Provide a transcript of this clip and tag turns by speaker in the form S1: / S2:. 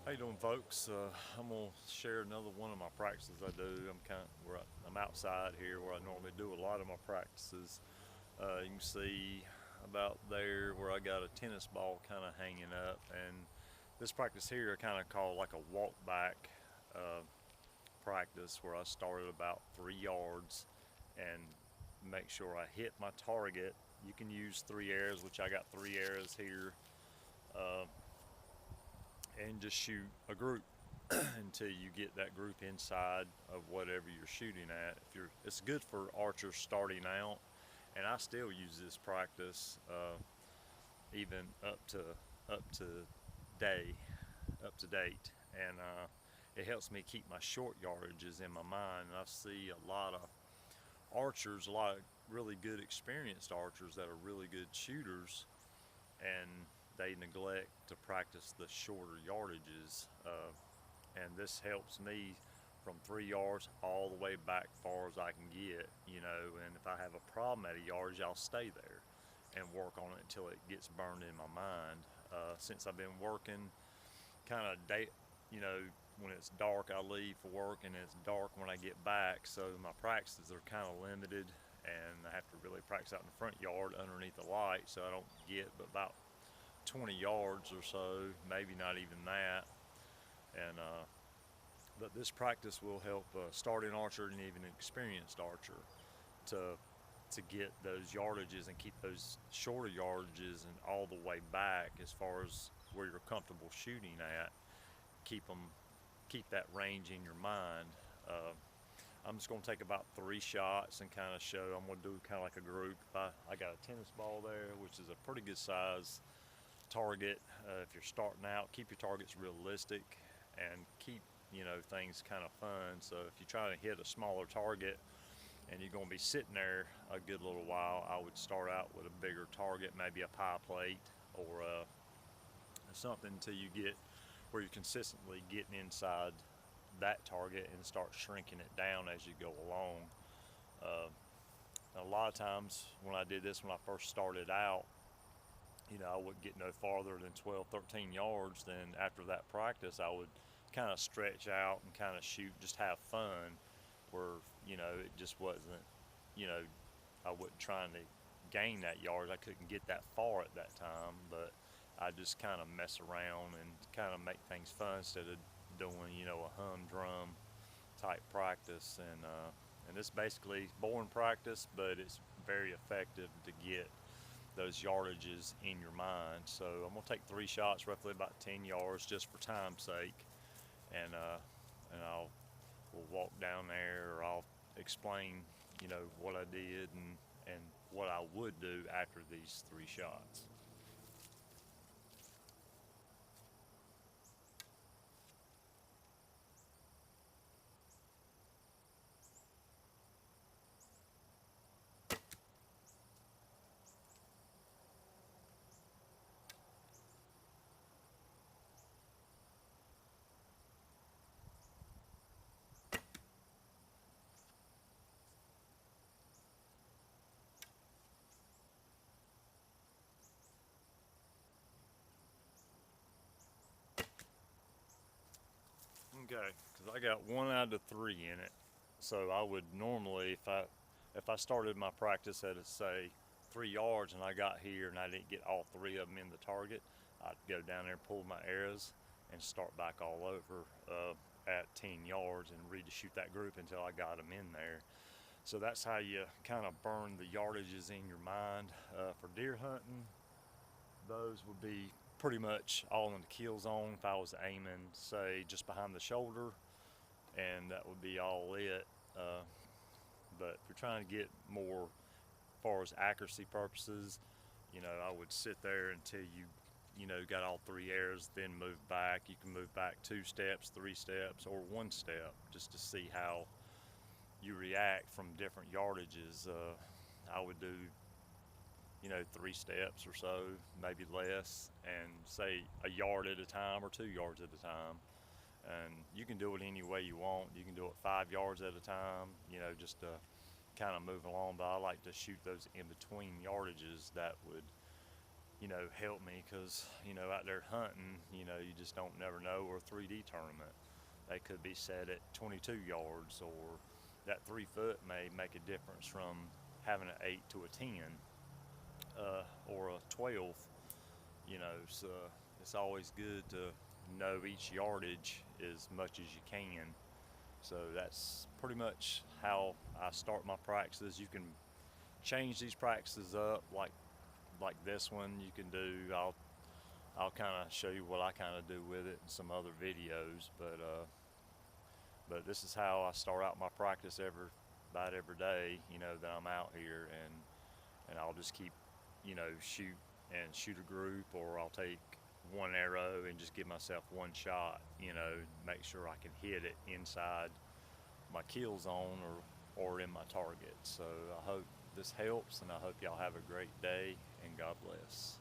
S1: How you doing, folks? I'm gonna share another one of my practices I do. I'm outside here where I normally do a lot of my practices. You can see about there where I got a tennis ball kind of hanging up, and this practice here I kind of call like a walk back uh, practice where I start at about 3 yards and make sure I hit my target. You can use 3 arrows, which I got 3 arrows here, uh, and just shoot a group until you get that group inside of whatever you're shooting at. It's good for archers starting out, and I still use this practice even up to day, up to date, and it helps me keep my short yardages in my mind. And I see a lot of archers, a lot of really good experienced archers that are really good shooters, and they neglect to practice the shorter yardages. And this helps me from 3 yards all the way back far as I can get, and if I have a problem at a yardage, I'll stay there and work on it until it gets burned in my mind. Since I've been working kind of day, you know, when it's dark, I leave for work, and it's dark when I get back, so my practices are kind of limited, and I have to really practice out in the front yard underneath the light, so I don't get but about 20 yards or so, maybe not even that. And but this practice will help starting archer and even an experienced archer to get those yardages and keep those shorter yardages and all the way back as far as where you're comfortable shooting at. Keep that range in your mind. I'm just going to take about 3 shots and kind of show. I'm going to do kind of like a group. I got a tennis ball there, which is a pretty good size target. If you're starting out, keep your targets realistic and keep things kind of fun. So if you're trying to hit a smaller target and you're going to be sitting there a good little while, I would start out with a bigger target, maybe a pie plate or something until you get where you're consistently getting inside that target and start shrinking it down as you go along. Uh, a lot of times when I did this when I first started out, I wouldn't get no farther than 12, 13 yards. Then after that practice, I would kind of stretch out and kind of shoot, just have fun, where, it just wasn't, I wasn't trying to gain that yards. I couldn't get that far at that time, but I just kind of mess around and kind of make things fun instead of doing, a humdrum type practice. And it's basically boring practice, but it's very effective to get those yardages in your mind. So I'm gonna take 3 shots, roughly about 10 yards, just for time's sake, and we'll walk down there, or I'll explain, what I did and what I would do after these 3 shots. Okay, because I got 1 out of 3 in it. So I would normally, if I started my practice at, say, 3 yards, and I got here and I didn't get all 3 of them in the target, I'd go down there and pull my arrows and start back all over at 10 yards and ready to shoot that group until I got them in there. So that's how you kind of burn the yardages in your mind. For deer hunting, those would be pretty much all in the kill zone if I was aiming, say, just behind the shoulder, and that would be all it. Uh, but if you're trying to get more as far as accuracy purposes, I would sit there until you got all 3 arrows, then move back. You can move back 2 steps, 3 steps, or 1 step, just to see how you react from different yardages. I would do 3 steps or so, maybe less, and say a yard at a time or 2 yards at a time. And you can do it any way you want. You can do it 5 yards at a time, just to kind of move along. But I like to shoot those in between yardages that would help me, because out there hunting, you just don't never know. Or a 3D tournament, they could be set at 22 yards, or that 3 foot may make a difference from having an 8 to a 10, or a 12. So it's always good to know each yardage as much as you can. So that's pretty much how I start my practices. You can change these practices up, like this one. You can do. I'll kind of show you what I kind of do with it in some other videos, but this is how I start out my practice about every day. That I'm out here, and I'll just keep shoot a group, or I'll take one arrow and just give myself one shot. Make sure I can hit it inside my kill zone, or in my target. So I hope this helps, and I hope y'all have a great day, and God bless.